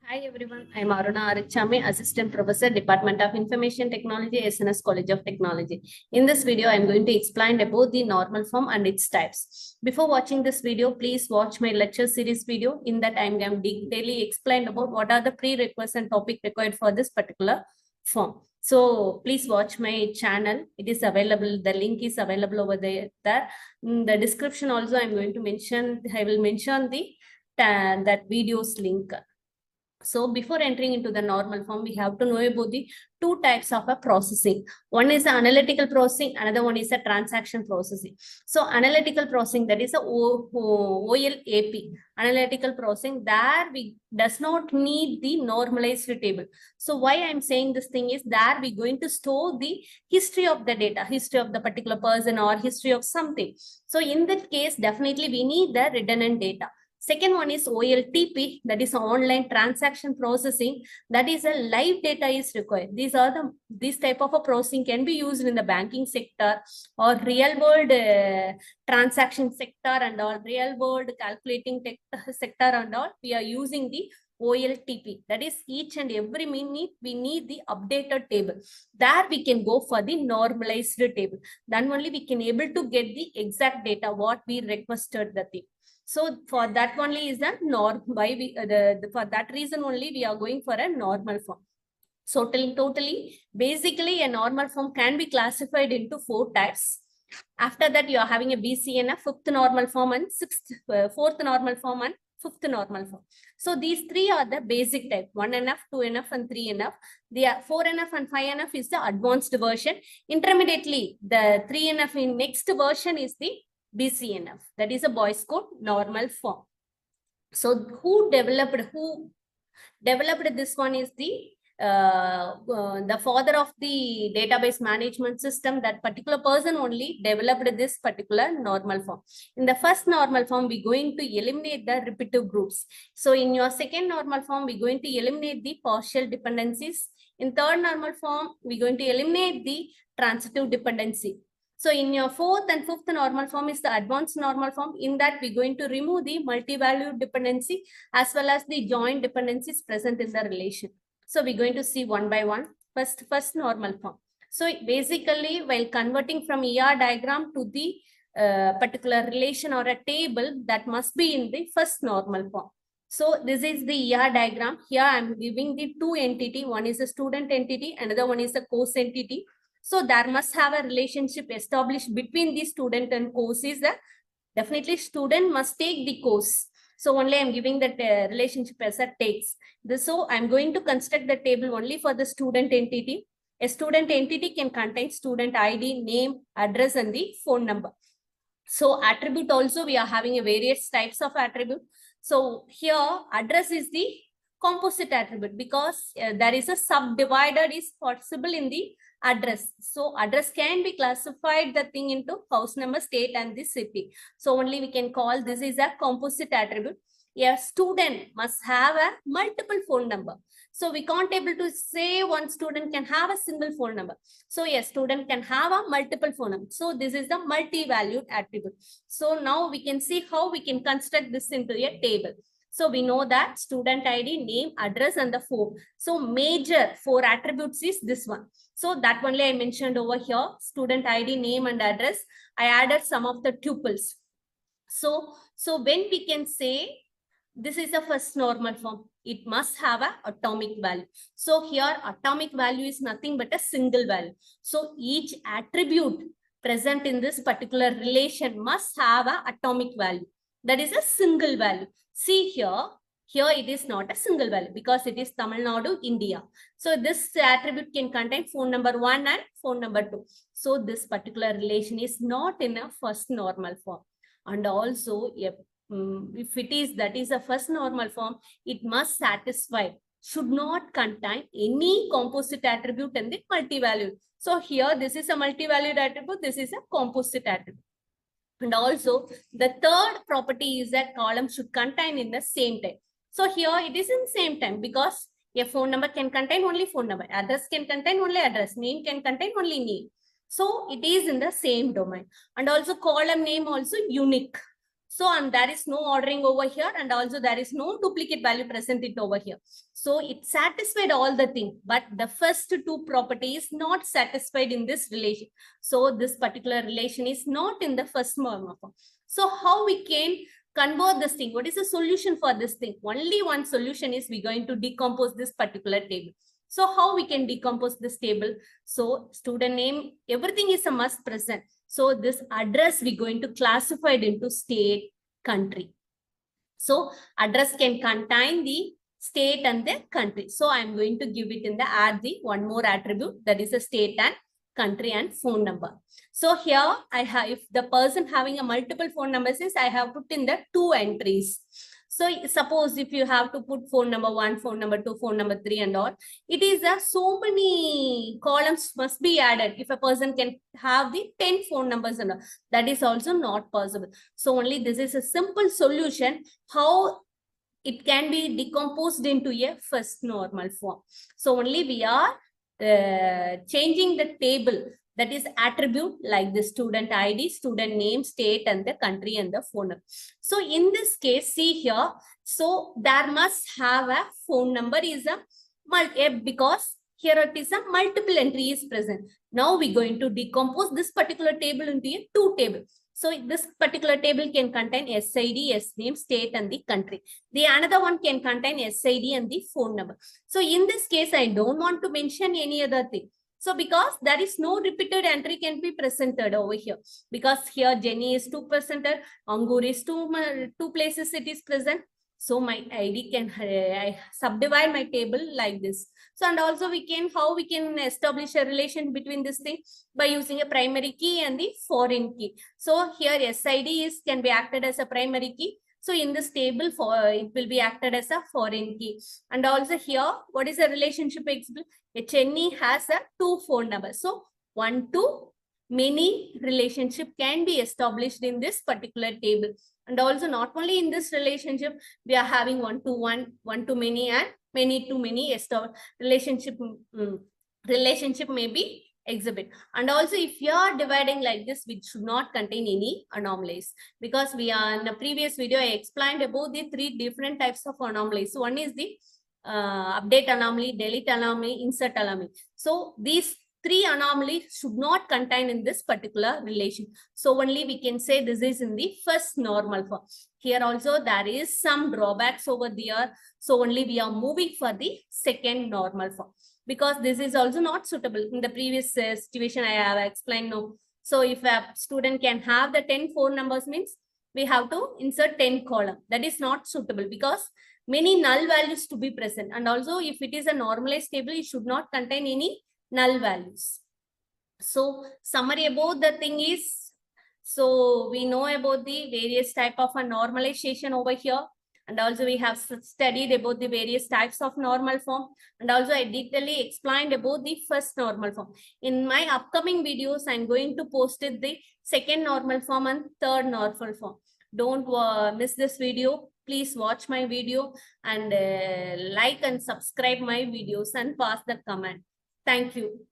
Hi everyone, I'm Aruna, Assistant Professor, Department of Information Technology, SNS College of Technology. In this video, I'm going to explain about the normal form and its types. Before watching this video, please watch my lecture series video. In that, I'm going to detailedly explain about what are the prerequisites and topic required for this particular form. So please watch my channel. It is available. The link is available over there. In the description also, I will mention that video's link. So before entering into the normal form, we have to know about the two types of a processing. One is the analytical processing, another one is a transaction processing. So analytical processing, that is a OLAP, analytical processing, there we does not need the normalized table. So why I'm saying this thing is there we're going to store the history of the data, history of the particular person or history of something. So in that case, definitely we need the redundant data. Second one is OLTP, that is online transaction processing. That is a live data is required. This type of a processing can be used in the banking sector or real world transaction sector and all, real world calculating sector and all. We are using the OLTP. That is each and every minute we need the updated table. There we can go for the normalized table. Then only we can able to get the exact data what we requested the thing. So for that only is the norm. Why we for that reason only we are going for a normal form. So totally, basically a normal form can be classified into 4 types. After that, you are having a BCNF, fifth normal form and fourth normal form and fifth normal form. So these three are the basic type, 1NF, 2NF and 3NF. The 4NF and 5NF is the advanced version. Intermediately, the 3NF in next version is the BCNF, that is a boys code normal form. So who developed this one is the father of the database management system. That particular person only developed this particular normal form. In the first normal form, we're going to eliminate the repetitive groups. So in your second normal form, we're going to eliminate the partial dependencies. In third normal form, we're going to eliminate the transitive dependency. So in your fourth and fifth normal form is the advanced normal form. In that, we're going to remove the multi-valued dependency as well as the joint dependencies present in the relation. So we're going to see one by one. First normal form. So basically, while converting from ER diagram to the particular relation or a table, that must be in the first normal form. So this is the ER diagram. Here I'm giving the two entity. One is a student entity, another one is a course entity. So there must have a relationship established between the student and course. Is that definitely student must take the course. So only I'm giving that relationship as a takes. So I'm going to construct the table only for the student entity. A student entity can contain student ID, name, address, and the phone number. So attribute also, we are having a various types of attribute. So here address is the composite attribute because there is a subdivided is possible in the address. So address can be classified the thing into house number, state, and the city. So only we can call this is a composite attribute. A student must have a multiple phone number. So we can't able to say one student can have a single phone number. So a student can have a multiple phone number. So this is the multi-valued attribute. So now we can see how we can construct this into a table. So we know that student ID, name, address, and the phone. So major 4 attributes is this one. So that only I mentioned over here, student ID, name, and address. I added some of the tuples. So when we can say this is a first normal form, it must have an atomic value. So here atomic value is nothing but a single value. So each attribute present in this particular relation must have an atomic value. That is a single value. See here it is not a single value because it is Tamil Nadu, India. So this attribute can contain phone number 1 and phone number 2. So this particular relation is not in a first normal form. And also, if it is, that is a first normal form, it must satisfy, should not contain any composite attribute and the multi-valued. So here, this is a multi-valued attribute, this is a composite attribute. And also, the third property is that column should contain in the same time. So here it is in same time because a phone number can contain only phone number, address can contain only address, name can contain only name. So it is in the same domain. And also column name also unique. So, and there is no ordering over here, and also there is no duplicate value present it over here. So it satisfied all the things, but the first two properties not satisfied in this relation. So this particular relation is not in the first normal form. So how we can convert this thing? What is the solution for this thing? Only one solution is we're going to decompose this particular table. So how we can decompose this table? So student name, everything is a must present. So this address we're going to classify it into state, country. So address can contain the state and the country. So I'm going to give it in the add the one more attribute, that is a state and country and phone number. So here I have, if the person having a multiple phone numbers is, I have put in the 2 entries. So suppose if you have to put phone number 1, phone number 2, phone number 3 and all, it is so many columns must be added. If a person can have the 10 phone numbers and all, that is also not possible. So only this is a simple solution, how it can be decomposed into a first normal form. So only we are changing the table, that is attribute like the student ID, student name, state, and the country and the phone number. So in this case, see here, so there must have a phone number is a because here it is a multiple entry is present. Now we're going to decompose this particular table into a 2 table. So this particular table can contain SID, SName, state, and the country. The another one can contain SID and the phone number. So in this case, I don't want to mention any other thing. So because there is no repeated entry can be presented over here. Because here Jenny is 2 presented, Angur is 2 places it is present. So my ID can, I subdivide my table like this. So, and also we can, how we can establish a relation between this thing by using a primary key and the foreign key. So here SID is, can be acted as a primary key. So in this table, it will be acted as a foreign key. And also here, what is the relationship? Jenny has a 2 phone numbers. So 1 to many relationship can be established in this particular table. And also not only in this relationship, we are having 1 to 1, 1 to many, and many to many relationship may be exhibit. And also if you are dividing like this, which should not contain any anomalies, because we are in the previous video I explained about the 3 different types of anomalies. So one is the update anomaly, delete anomaly, insert anomaly. So these 3 anomalies should not contain in this particular relation. So only we can say this is in the first normal form. Here also there is some drawbacks over there. So only we are moving for the second normal form, because this is also not suitable. In the previous situation I have explained no. So if a student can have the 10 phone numbers means we have to insert 10 column. That is not suitable because many null values to be present. And also if it is a normalized table, it should not contain any null values. So summary about the thing is, so we know about the various type of a normalization over here. And also we have studied about the various types of normal form. And also I detailedly explained about the first normal form. In my upcoming videos, I'm going to post it the second normal form and third normal form. Don't miss this video. Please watch my video and like and subscribe my videos and pass the comment. Thank you.